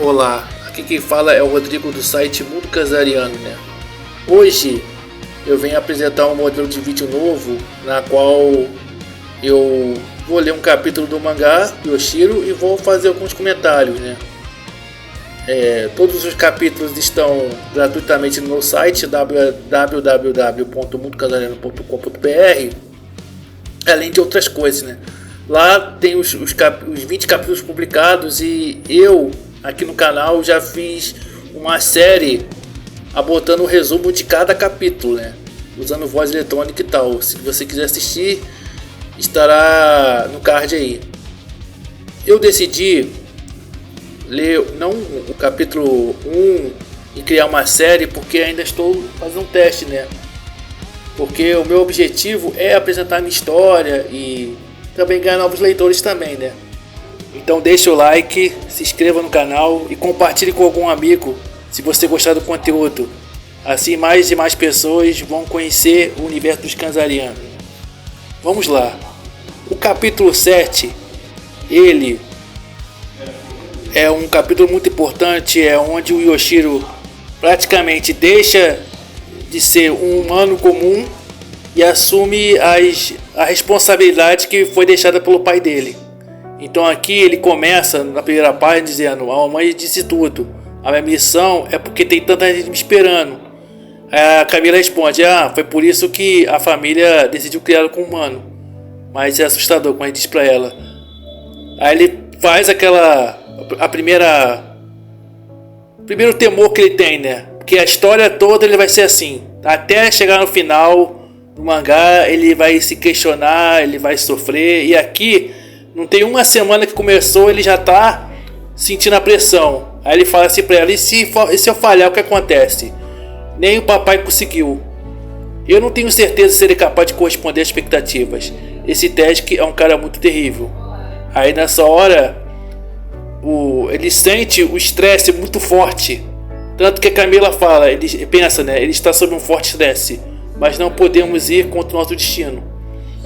Olá, aqui quem fala é o Rodrigo do site Mundo Casariano, né? Hoje eu venho apresentar um modelo de vídeo novo, na qual eu vou ler um capítulo do mangá Yoshiro e vou fazer alguns comentários, né? Todos os capítulos estão gratuitamente no meu site www.mundocasariano.com.br, além de outras coisas, né? Lá tem os 20 capítulos publicados e eu aqui no canal já fiz uma série abordando o resumo de cada capítulo, né? Usando voz eletrônica e tal. Se você quiser assistir, estará no card aí. Eu decidi ler não o capítulo 1 e criar uma série porque ainda estou fazendo um teste, né? Porque o meu objetivo é apresentar minha história e também ganhar novos leitores também, né? Então deixa o like, se inscreva no canal e compartilhe com algum amigo se você gostar do conteúdo. Assim mais e mais pessoas vão conhecer o universo dos Casarianos. Vamos lá. O capítulo 7, ele é um capítulo muito importante, é onde o Yoshiro praticamente deixa de ser um humano comum e assume a responsabilidade que foi deixada pelo pai dele. Então aqui ele começa na primeira página dizendo: a mamãe disse tudo, a minha missão é porque tem tanta gente me esperando. A Camila responde: foi por isso que a família decidiu criá-lo como humano. Mas é assustador quando ele diz pra ela. Aí ele faz primeiro temor que ele tem, né? Porque a história toda ele vai ser assim, até chegar no final do mangá ele vai se questionar, ele vai sofrer. E aqui não tem uma semana que começou, ele já tá sentindo a pressão. Aí ele fala assim pra ela: e se eu falhar, o que acontece? Nem o papai conseguiu. Eu não tenho certeza se ele é capaz de corresponder às expectativas. Esse Tedrick é um cara muito terrível. Aí nessa hora ele sente o estresse muito forte. Tanto que a Camila fala, ele pensa, né? Ele está sob um forte estresse, mas não podemos ir contra o nosso destino.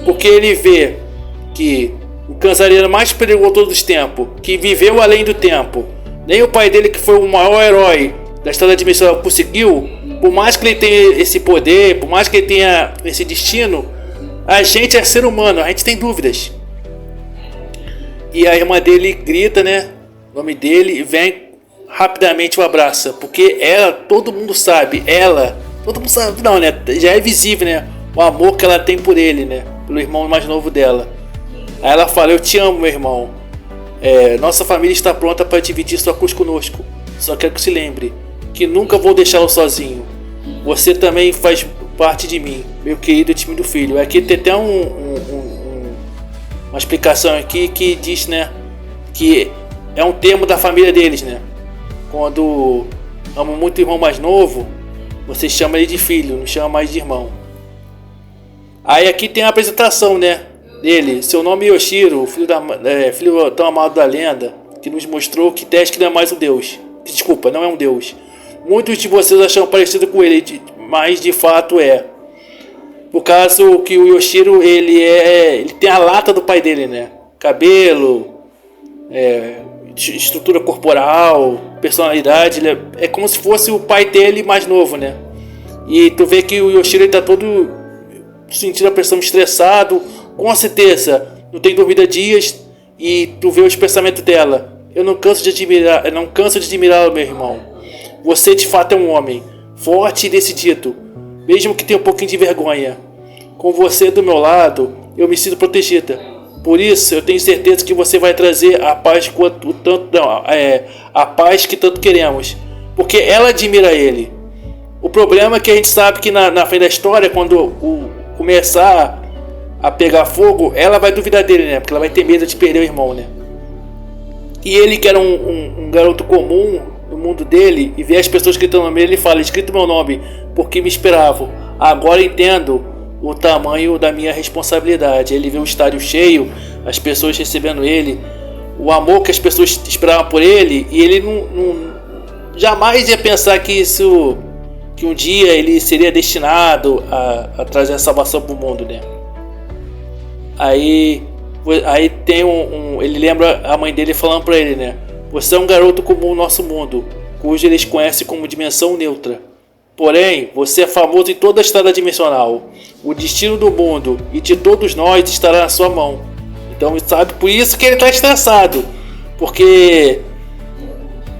Porque ele vê que o Casariano mais perigoso de todos os tempos, que viveu além do tempo, nem o pai dele, que foi o maior herói da história dimensional, conseguiu. Por mais que ele tenha esse poder, por mais que ele tenha esse destino, a gente é ser humano, a gente tem dúvidas. E a irmã dele grita, né, o nome dele, e vem rapidamente o abraça, porque ela, todo mundo sabe, não, né, já é visível, né, o amor que ela tem por ele, né, pelo irmão mais novo dela. Aí ela fala: eu te amo, meu irmão, nossa família está pronta para dividir sua cruz conosco, só quero que se lembre que nunca vou deixá-lo sozinho. Você também faz parte de mim, meu querido e temido filho. Aqui tem até uma explicação aqui que diz, né, que é um termo da família deles, né? Quando ama muito o irmão mais novo, você chama ele de filho, não chama mais de irmão. Aí aqui tem a apresentação, né, dele. Seu nome é Yoshiro, filho tão amado da lenda, que nos mostrou que Tedrick não é mais um deus. Desculpa, não é um deus. Muitos de vocês acham parecido com ele, mas de fato é. Por causa que o Yoshiro, ele tem a lata do pai dele, né? Cabelo, estrutura corporal, personalidade, é como se fosse o pai dele mais novo, né? E tu vê que o Yoshiro tá todo sentindo a pressão, estressado, com certeza não tem dormido há dias, e tu vê os pensamentos dela: eu não canso de admirá-lo, meu irmão. Você de fato é um homem forte e decidido, mesmo que tenha um pouquinho de vergonha. Com você do meu lado, eu me sinto protegida. Por isso, eu tenho certeza que você vai trazer a paz a paz que tanto queremos, porque ela admira ele. O problema é que a gente sabe que na frente da história, quando começar a pegar fogo, ela vai duvidar dele, né? Porque ela vai ter medo de perder o irmão, né? E ele, que era um garoto comum no mundo dele, e vê as pessoas gritando no meio, ele fala: escrito meu nome, porque me esperavam. Agora entendo o tamanho da minha responsabilidade. Ele vê o estádio cheio, as pessoas recebendo ele, o amor que as pessoas esperavam por ele, e ele jamais ia pensar que um dia ele seria destinado a trazer a salvação para o mundo, né? Aí tem ele lembra a mãe dele falando para ele, né? Você é um garoto comum no nosso mundo, cujo eles conhecem como dimensão neutra. Porém, você é famoso em toda a estrada dimensional. O destino do mundo e de todos nós estará na sua mão. Então, sabe, por isso que ele está estressado. Porque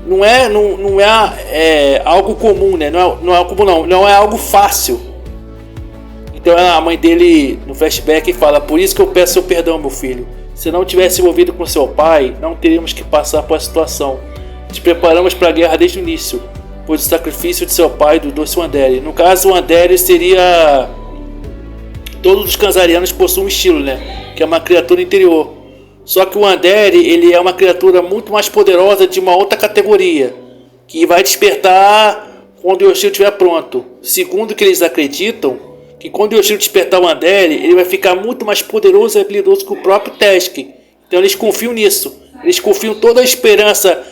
não é algo comum, né? Não é algo comum, não é algo fácil. Então a mãe dele, no flashback, fala: por isso que eu peço seu perdão, meu filho. Se não tivesse envolvido com seu pai, não teríamos que passar por essa situação. Te preparamos para a guerra desde o início, pois o sacrifício de seu pai do doce Wandere. No caso, o Wandere seria... Todos os Kanzarianos possuem um estilo, né? Que é uma criatura interior. Só que o Wandere, ele é uma criatura muito mais poderosa de uma outra categoria, que vai despertar quando o Yoshiro estiver pronto. Segundo o que eles acreditam, que quando o Yoshiro despertar o Wandere, ele vai ficar muito mais poderoso e habilidoso que o próprio Tesk. Então eles confiam nisso. Eles confiam toda a esperança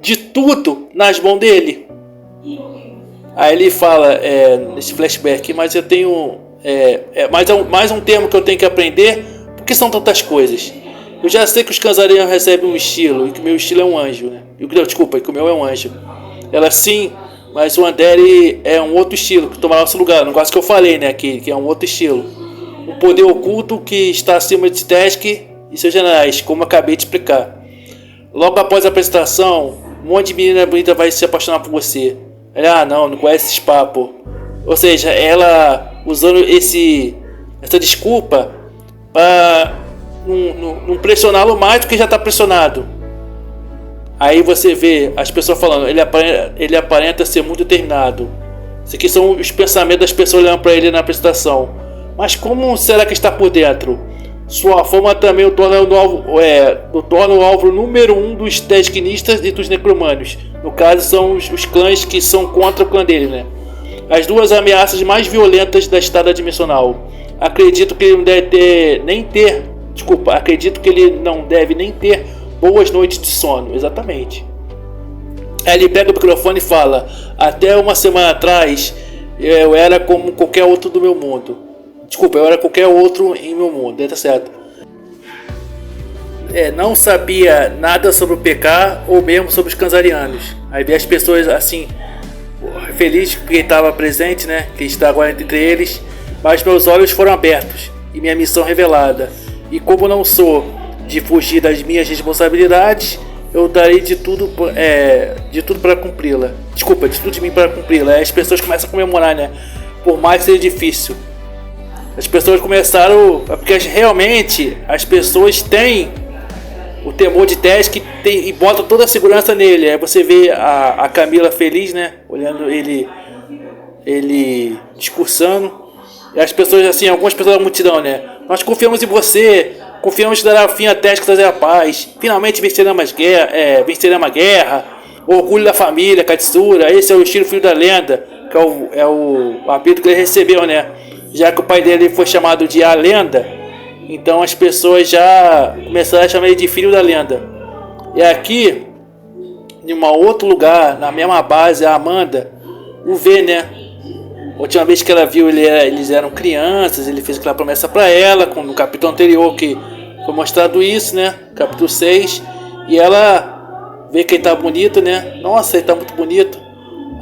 de tudo nas mãos dele. Aí ele fala, nesse flashback: mas eu tenho... mais um termo que eu tenho que aprender. Por que são tantas coisas? Eu já sei que os Kanzarianos recebem um estilo, e que o meu estilo é um anjo, né? Desculpa, e que o meu é um anjo. Ela sim, mas o Wandere é um outro estilo, que toma nosso lugar. No caso que eu falei, né? Que é um outro estilo. Um poder oculto que está acima de Tesk e seus generais, como eu acabei de explicar. Logo após a apresentação, um monte de menina bonita vai se apaixonar por você. Ela, não conhece esses papos. Ou seja, ela usando essa desculpa para não pressioná-lo mais do que já está pressionado. Aí você vê as pessoas falando: ele aparenta ser muito determinado. Isso aqui são os pensamentos das pessoas olhando para ele na apresentação. Mas como será que está por dentro? Sua fama também o torna o alvo número 1 dos Teskinistas e dos Necromanos. No caso, são os clãs que são contra o clã dele, né? As duas ameaças mais violentas da estada dimensional. Acredito que ele não deve nem ter boas noites de sono. Exatamente. Aí ele pega o microfone e fala: até uma semana atrás eu era como qualquer outro do meu mundo. Desculpa, eu era qualquer outro em meu mundo. Tá certo. Não sabia nada sobre o PK ou mesmo sobre os Kanzarianos. Aí vê as pessoas assim, felizes porque ele estava presente, né? Que está agora entre eles. Mas meus olhos foram abertos e minha missão revelada. E como não sou de fugir das minhas responsabilidades, eu darei de tudo para cumpri-la. Desculpa, de tudo de mim para cumpri-la. Aí as pessoas começam a comemorar, né? Por mais que seja difícil. As pessoas começaram... Porque realmente as pessoas têm o temor de Tesk e botam toda a segurança nele. Aí você vê a Camila feliz, né? Olhando ele discursando. E as pessoas, assim, algumas pessoas da multidão, né? Nós confiamos em você, confiamos que dará fim a Tesk e trazer a paz. Finalmente venceremos a guerra. O orgulho da família, Katsura. Esse é o estilo filho da lenda, que é o apelido que ele recebeu, né? Já que o pai dele foi chamado de A Lenda, então as pessoas já começaram a chamar ele de filho da lenda. E aqui, em um outro lugar, na mesma base, a Amanda o vê, né? A última vez que ela viu, eles eram crianças, ele fez aquela promessa para ela, no capítulo anterior que foi mostrado isso, né? Capítulo 6. E ela vê que ele tá bonito, né? Nossa, ele tá muito bonito.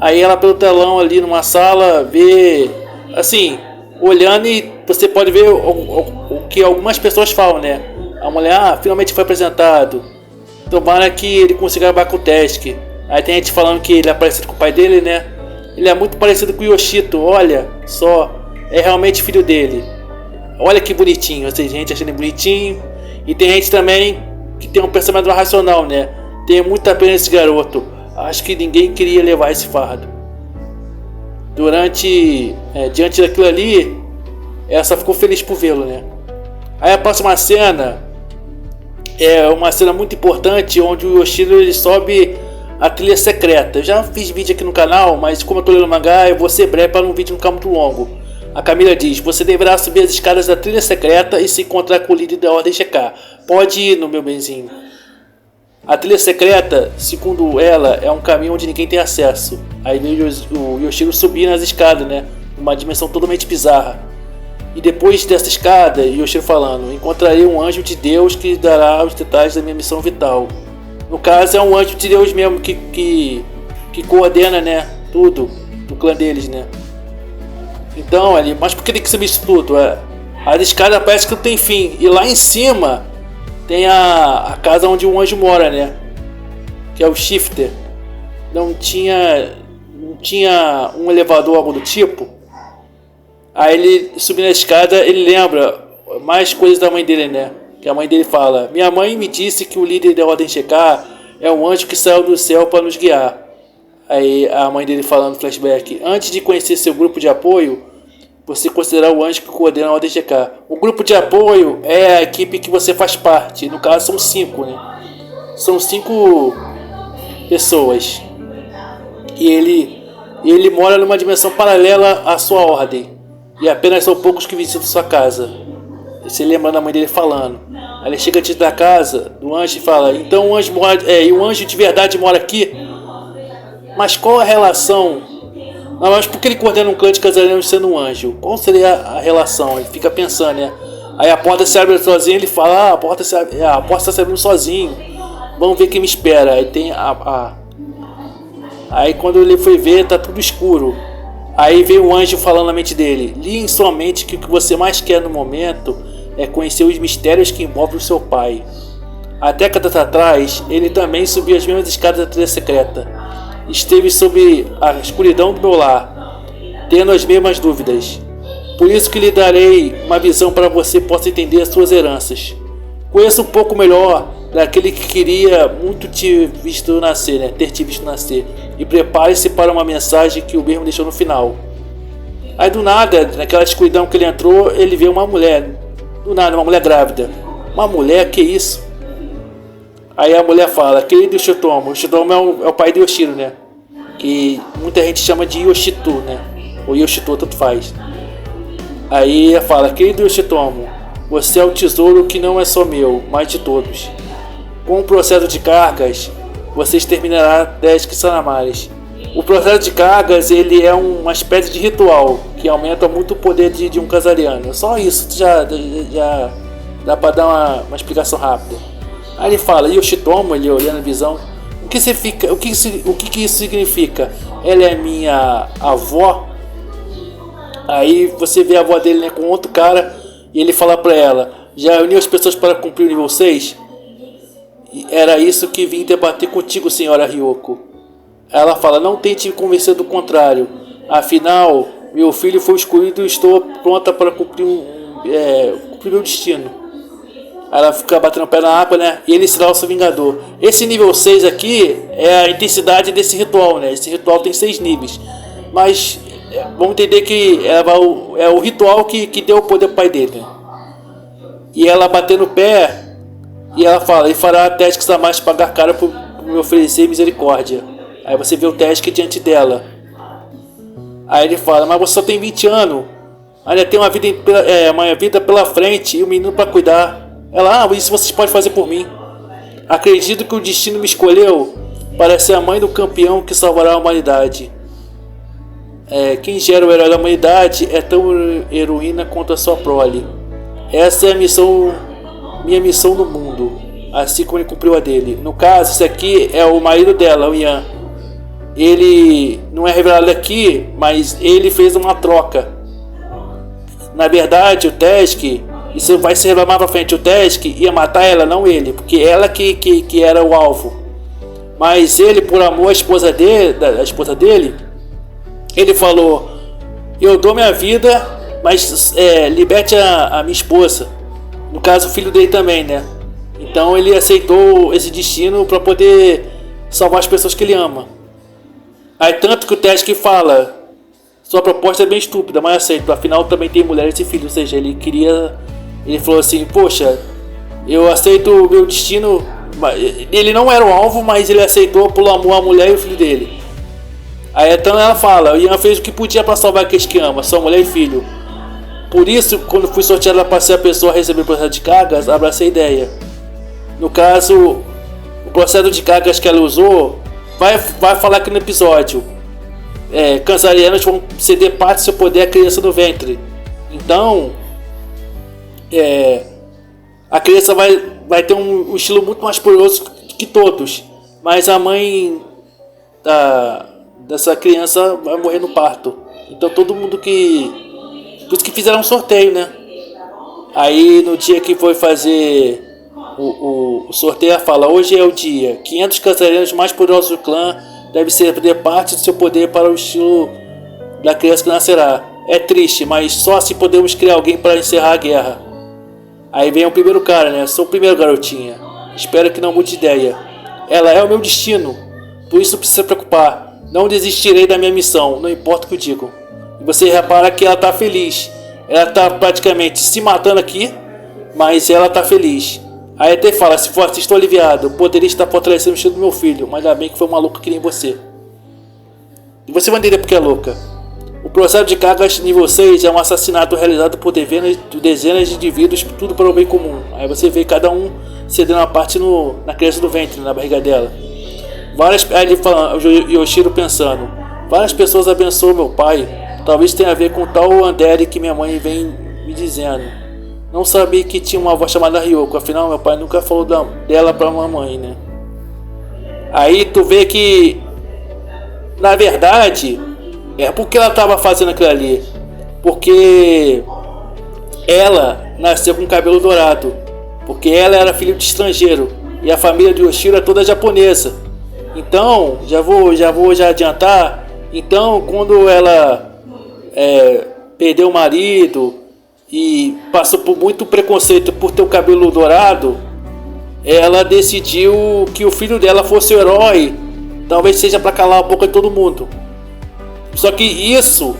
Aí ela, pelo telão ali numa sala, vê, assim, olhando, e você pode ver o que algumas pessoas falam, né? A mulher, finalmente foi apresentado. Tomara que ele consiga acabar com o Tesk. Aí tem gente falando que ele é parecido com o pai dele, né? Ele é muito parecido com o Yoshito, olha só. É realmente filho dele. Olha que bonitinho. Tem gente achando ele bonitinho. E tem gente também que tem um pensamento mais racional, né? Tem muita pena esse garoto. Acho que ninguém queria levar esse fardo. Diante daquilo ali, ela só ficou feliz por vê-lo, né? Aí a próxima cena é uma cena muito importante, onde o Yoshiro ele sobe a trilha secreta. Eu já fiz vídeo aqui no canal, mas como eu tô lendo o mangá, eu vou ser breve para um vídeo não ficar muito longo. A Camila diz: você deverá subir as escadas da trilha secreta e se encontrar com o líder da Ordem GK. Pode ir, no meu benzinho. A trilha secreta, segundo ela, é um caminho onde ninguém tem acesso. Aí veio o Yoshiro subir nas escadas, né? Uma dimensão totalmente bizarra. E depois dessa escada, Yoshiro falando: encontrarei um anjo de Deus que dará os detalhes da minha missão vital. No caso é um anjo de Deus mesmo que coordena, né, tudo do clã deles, né. Então, mas por que tem que saber isso tudo? A escada parece que não tem fim. E lá em cima tem a casa onde um anjo mora, né? Que é o Shifter. Não tinha um elevador ou algo do tipo. Aí ele subindo a escada, ele lembra mais coisas da mãe dele, né? Que a mãe dele fala: minha mãe me disse que o líder da Ordem Shekhar é um anjo que saiu do céu para nos guiar. Aí a mãe dele falando no flashback: antes de conhecer seu grupo de apoio, você considerar o anjo que coordena a Ordem Shekhar. O grupo de apoio é a equipe que você faz parte. No caso são 5, né? São 5 pessoas. E ele mora numa dimensão paralela à sua ordem. E apenas são poucos que visitam sua casa. Você lembra da mãe dele falando. Aí ele chega diante da casa do anjo e fala: então o anjo mora, e o anjo de verdade mora aqui? Mas qual a relação? Não, mas por que ele coordena um clã de casarianos sendo um anjo? Qual seria a relação? Ele fica pensando, né? Aí a porta se abre sozinha, ele fala: a porta está se abrindo sozinho. Vamos ver quem me espera. Aí tem Aí quando ele foi ver, tá tudo escuro. Aí veio o anjo falando na mente dele: li em sua mente que o que você mais quer no momento é conhecer os mistérios que envolvem o seu pai. Há décadas atrás, ele também subiu as mesmas escadas da trilha secreta. Esteve sob a escuridão do meu lar, tendo as mesmas dúvidas. Por isso que lhe darei uma visão para que você possa entender as suas heranças. Conheça um pouco melhor daquele que queria muito te visto nascer, né? Ter te visto nascer. E prepare-se para uma mensagem que o mesmo deixou no final. Aí do nada, naquela escuridão que ele entrou, ele vê uma mulher. Do nada, uma mulher grávida. Uma mulher, que isso? Aí a mulher fala: querido Yoshitomo. Yoshitomo é o pai de Yoshiro, né? Que muita gente chama de Yoshitu, né? Ou Yoshito, tanto faz. Aí ela fala: querido Yoshitomo, você é o tesouro que não é só meu, mas de todos. Com o processo de cargas, você exterminará 10 Kisanamares. O processo de cargas, ele é uma espécie de ritual que aumenta muito o poder de um casariano. Só isso já dá para dar uma explicação rápida. Aí ele fala: Yoshitomo, ele olhando a visão: o que isso significa? Ela é minha avó? Aí você vê a avó dele, né, com outro cara, e ele fala pra ela: já uniu as pessoas para cumprir o nível 6? Era isso que vim debater contigo, senhora Ryoko. Ela fala: não tente me convencer do contrário. Afinal, meu filho foi escolhido e estou pronta para cumprir meu destino. Ela fica batendo o pé na água, né? E ele será o seu vingador. Esse nível 6 aqui é a intensidade desse ritual, né? Esse ritual tem 6 níveis. Mas vamos entender que é o ritual que deu o poder pro pai dele, né? E ela batendo o pé, e ela fala: ele fará testes a mais pagar cara por me oferecer misericórdia. Aí você vê o Tesk diante dela. Aí ele fala: mas você só tem 20 anos. Ainda tem uma vida pela frente e um menino para cuidar. Ela: isso vocês podem fazer por mim. Acredito que o destino me escolheu para ser a mãe do campeão que salvará a humanidade. Quem gera o herói da humanidade é tão heroína quanto a sua prole. Essa é minha missão no mundo, assim como ele cumpriu a dele. No caso, esse aqui é o marido dela, o Yan. Ele não é revelado aqui, mas ele fez uma troca. Na verdade, o Tesk, isso vai se revelar mais pra frente, o Tesk ia matar ela, não ele, porque ela que era o alvo. Mas ele, por amor à esposa dele, ele falou: eu dou minha vida, mas liberte a minha esposa. No caso, o filho dele também, né? Então ele aceitou esse destino para poder salvar as pessoas que ele ama. Aí tanto que o Tesk fala: sua proposta é bem estúpida, mas aceito. Afinal também tem mulheres e filhos. Ou seja, ele falou assim: poxa, eu aceito o meu destino. Ele não era o alvo, mas ele aceitou por amor à mulher e o filho dele. Aí então ela fala: o Yan fez o que podia para salvar aqueles que ama, sua mulher e filho. Por isso, quando fui sorteada para ser a pessoa a receber o processo de cargas, abracei a ideia. No caso, o processo de cargas que ela usou vai falar aqui no episódio: cancerianos vão ceder parte do seu poder à criança do ventre. Então a criança vai ter um estilo muito mais poderoso que todos. Mas a mãe dessa criança vai morrer no parto. Então todo mundo que... Por isso que fizeram um sorteio, né? Aí no dia que foi fazer o sorteio, ela fala: hoje é o dia. 500 casareiros mais poderosos do clã devem ceder parte do seu poder para o estilo da criança que nascerá. É triste, mas só assim podemos criar alguém para encerrar a guerra. Aí vem o primeiro cara, né? Sou o primeiro, garotinha. Espero que não mude de ideia. Ela é o meu destino. Por isso não precisa se preocupar. Não desistirei da minha missão, não importa o que eu digo. E você repara que ela tá feliz. Ela tá praticamente se matando aqui, mas ela tá feliz. Aí até fala: se for assim, estou aliviado. Eu poderia estar fortalecendo o estilo do meu filho, mas ainda bem que foi uma louca que nem você. E você vai entender porque é louca. O processo de Kagas nível 6 é um assassinato realizado por dezenas de indivíduos, tudo para o bem comum. Aí você vê cada um cedendo uma parte na criança do ventre, na barriga dela. Aí ele fala, o Yoshiro pensando: várias pessoas abençoam meu pai. Talvez tenha a ver com tal Andere que minha mãe vem me dizendo. Não sabia que tinha uma avó chamada Ryoko. Afinal, meu pai nunca falou dela pra mamãe, né? Aí tu vê que, na verdade, é porque ela estava fazendo aquilo ali. Porque ela nasceu com cabelo dourado. Porque ela era filha de estrangeiro. E a família de Yoshiro é toda japonesa. Então, já vou adiantar. Então, quando ela perdeu o marido e passou por muito preconceito por ter o cabelo dourado, ela decidiu que o filho dela fosse o herói. Talvez seja para calar a boca de todo mundo. Só que isso,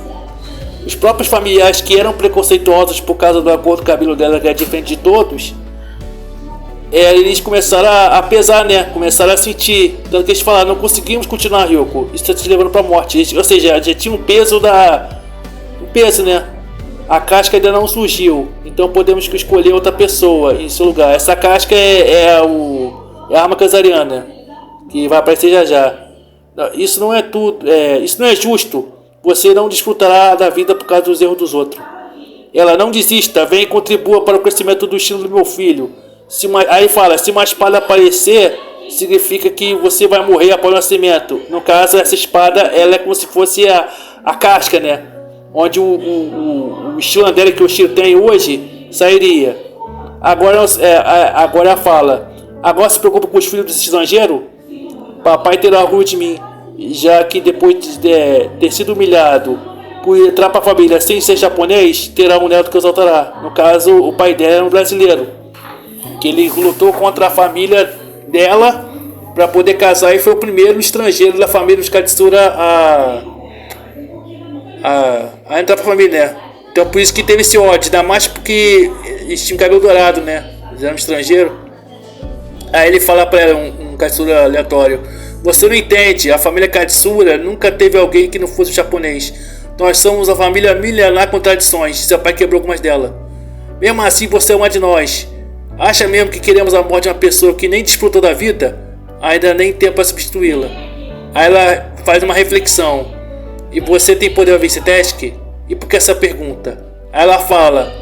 os próprios familiares que eram preconceituosos por causa da cor do cabelo dela, que é diferente de todos, eles começaram a pesar, né? Começaram a sentir. Tanto que eles falaram: não conseguimos continuar, Ryoko. Isso está te levando para a morte. Ou seja, já tinha um peso né? A casca ainda não surgiu. Então podemos escolher outra pessoa em seu lugar. Essa casca é a arma casariana, que vai aparecer já já. Isso não é tudo. Isso não é justo. Você não desfrutará da vida por causa dos erros dos outros. Ela: não desista. Vem e contribua para o crescimento do estilo do meu filho. Aí fala: se uma espada aparecer, significa que você vai morrer após o nascimento. No caso, essa espada ela é como se fosse a casca, né? Onde o estilo Andere que o Yoshiro tem hoje sairia. Agora ela fala: agora se preocupa com os filhos desse estrangeiro? Papai terá orgulho de mim, já que depois de ter sido humilhado por entrar para a família sem ser japonês, terá um neto que exaltará. No caso, o pai dela era um brasileiro, que ele lutou contra a família dela para poder casar e foi o primeiro estrangeiro da família dos Katsura a entrar para a família, né? Então por isso que teve esse ódio, ainda mais porque eles tinham cabelo dourado, né? Eles eram estrangeiros. Aí ele fala para ela, um Katsura aleatório: você não entende, a família Katsura nunca teve alguém que não fosse japonês. Nós somos a família milenar com tradições. Seu pai quebrou algumas delas. Mesmo assim, você é uma de nós. Acha mesmo que queremos a morte de uma pessoa que nem desfrutou da vida? Ainda nem tempo para substituí-la. Aí ela faz uma reflexão: e você tem poder ouvir esse teste? E por que essa pergunta? Aí ela fala: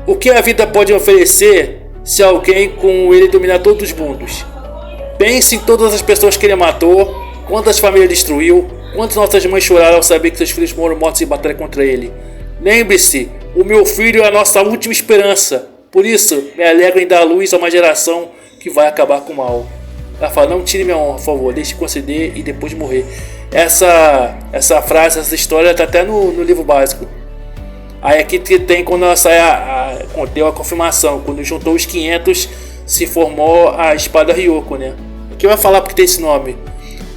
o que a vida pode oferecer se alguém com ele dominar todos os mundos? Pense em todas as pessoas que ele matou, quantas famílias destruiu, quantas nossas mães choraram ao saber que seus filhos foram mortos em batalha contra ele. Lembre-se, o meu filho é a nossa última esperança. Por isso, me alegro em dar luz a uma geração que vai acabar com o mal. Ela fala: não tire minha honra, por favor, deixe conceder e depois morrer. Essa frase, essa história está até no livro básico. Aí aqui tem quando ela sai deu a confirmação, quando juntou os 500 se formou a espada Ryoko, né? Aqui vai falar porque tem esse nome.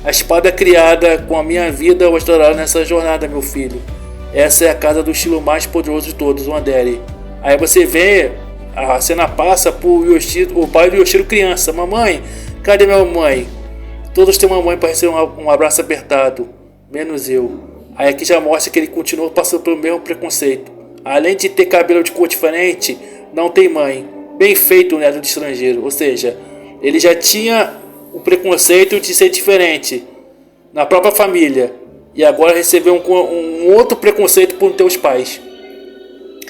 A espada criada com a minha vida o ajudará nessa jornada, meu filho. Essa é a casa do estilo mais poderoso de todos, o Andere. Aí você vê, a cena passa por Yoshiro, o pai do Yoshiro criança: mamãe, cadê minha mãe? Todos têm uma mãe para receber um abraço apertado, menos eu. Aí aqui já mostra que ele continua passando pelo mesmo preconceito. Além de ter cabelo de cor diferente, não tem mãe. Bem feito, neto de estrangeiro. Ou seja, ele já tinha o preconceito de ser diferente na própria família. E agora recebeu um outro preconceito por não ter os pais.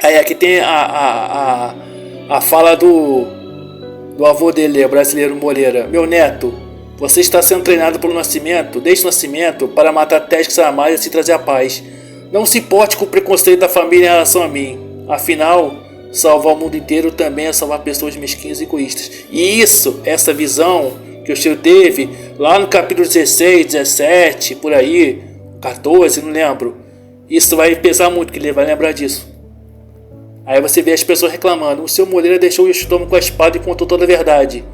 Aí aqui tem a fala do do avô dele, brasileiro Moreira. Meu neto, você está sendo treinado desde o nascimento, para matar Tesques Armadas e trazer a paz. Não se importe com o preconceito da família em relação a mim. Afinal, salvar o mundo inteiro também é salvar pessoas mesquinhas e egoístas. E essa visão que o Yoshiro teve lá no capítulo 16, 17, por aí, 14, não lembro. Isso vai pesar muito, que ele vai lembrar disso. Aí você vê as pessoas reclamando. O seu Moreira deixou o Yoshitomo com a espada e contou toda a verdade.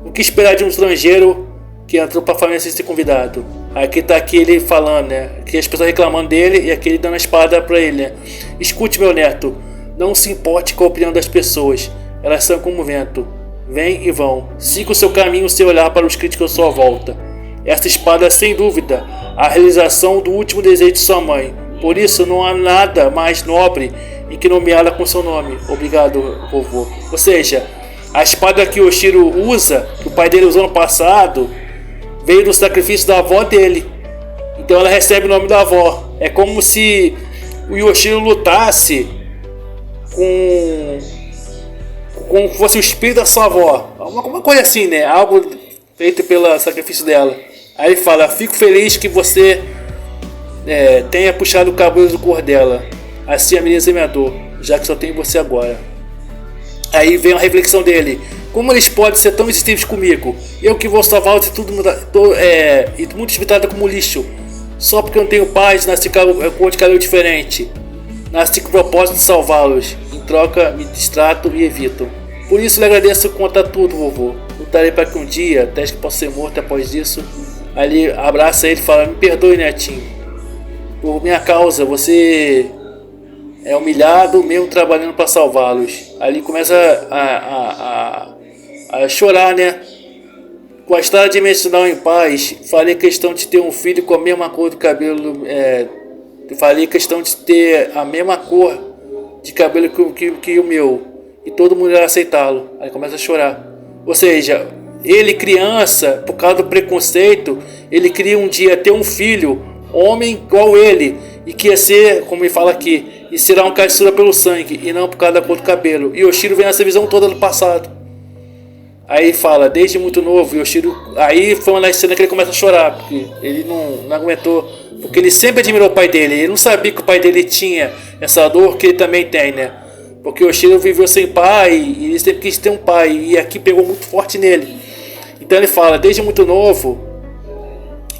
O que esperar de um estrangeiro que entrou para a família sem ser convidado? Aqui tá aqui ele falando, né? Aqui as pessoas reclamando dele e aqui ele dando a espada para ele, né? Escute, meu neto. Não se importe com a opinião das pessoas. Elas são como o vento. Vêm e vão. Siga o seu caminho sem olhar para os críticos à sua volta. Essa espada é, sem dúvida, a realização do último desejo de sua mãe. Por isso não há nada mais nobre em que nomeá-la com seu nome. Obrigado, vovô. Ou seja, a espada que o Yoshiro usa, que o pai dele usou no passado, veio do sacrifício da avó dele. Então ela recebe o nome da avó. É como se o Yoshiro lutasse como fosse o espírito da sua avó. Uma coisa assim, né? Algo feito pelo sacrifício dela. Aí ele fala: fico feliz que você tenha puxado o cabelo do cor dela. Assim ameniza minha dor, já que só tenho você agora. Aí vem a reflexão dele: como eles podem ser tão insistentes comigo? Eu que vou salvá-los e muito tratada como lixo. Só porque eu não tenho paz, nasci com cor de cabelo diferente. Nasci com o propósito de salvá-los. Em troca, me distrato e evito. Por isso lhe agradeço quanto a tudo, vovô. Lutarei para que um dia, até que possa ser morto após isso. Aí ele abraça ele e fala: me perdoe, netinho. Por minha causa, você é humilhado mesmo trabalhando para salvá-los. Ali começa a chorar, né? Com a estrada dimensional em paz, farei questão de ter um filho com a mesma cor do cabelo. Farei questão de ter a mesma cor de cabelo que o meu. E todo mundo irá aceitá-lo. Aí começa a chorar. Ou seja, ele criança, por causa do preconceito, ele queria um dia ter um filho, homem igual ele. E que ia ser, como ele fala aqui, e será um caçula pelo sangue, e não por causa da cor do cabelo. E Yoshiro vem nessa visão toda do passado. Aí fala, desde muito novo, Yoshiro... Aí foi uma das cenas que ele começa a chorar, porque ele não aguentou. Porque ele sempre admirou o pai dele. Ele não sabia que o pai dele tinha essa dor que ele também tem, né? Porque o Yoshiro viveu sem pai, e ele sempre quis ter um pai. E aqui pegou muito forte nele. Então ele fala, desde muito novo,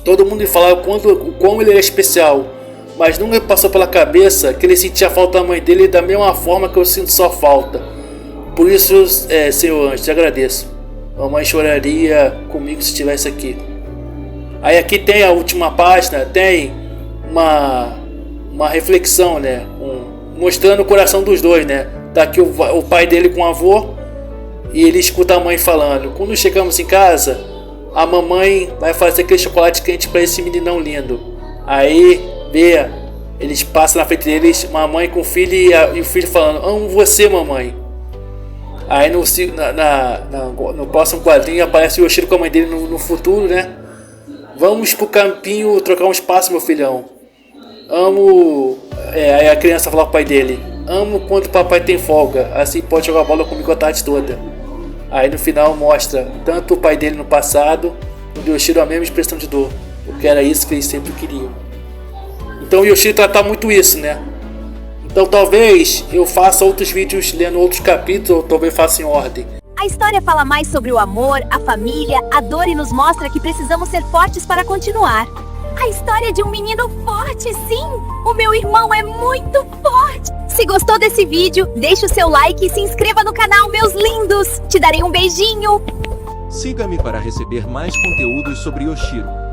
todo mundo lhe falava o quão ele era especial. Mas nunca passou pela cabeça que ele sentia a falta da mãe dele da mesma forma que eu sinto sua falta. Por isso, Senhor Anjo, te agradeço. Mamãe choraria comigo se estivesse aqui. Aí aqui tem a última página, tem uma reflexão, né? Mostrando o coração dos dois, né? Tá aqui o pai dele com o avô, e ele escuta a mãe falando: quando chegamos em casa, a mamãe vai fazer aquele chocolate quente para esse meninão lindo. Aí vê, eles passam na frente deles, uma mãe com o filho e o filho falando: amo você, mamãe. Aí no próximo quadrinho aparece o Yoshiro com a mãe dele no futuro, né? Vamos pro campinho trocar um espaço, meu filhão. Amo... aí a criança fala pro pai dele: amo quando o papai tem folga, assim pode jogar bola comigo a tarde toda. Aí no final mostra tanto o pai dele no passado, o Yoshiro a mesma expressão de dor, porque era isso que eles sempre queriam. Então o Yoshiro trata muito isso, né? Então talvez eu faça outros vídeos lendo outros capítulos, ou talvez faça em ordem. A história fala mais sobre o amor, a família, a dor e nos mostra que precisamos ser fortes para continuar. A história de um menino forte, sim! O meu irmão é muito forte! Se gostou desse vídeo, deixe o seu like e se inscreva no canal, meus lindos! Te darei um beijinho! Siga-me para receber mais conteúdos sobre Yoshiro.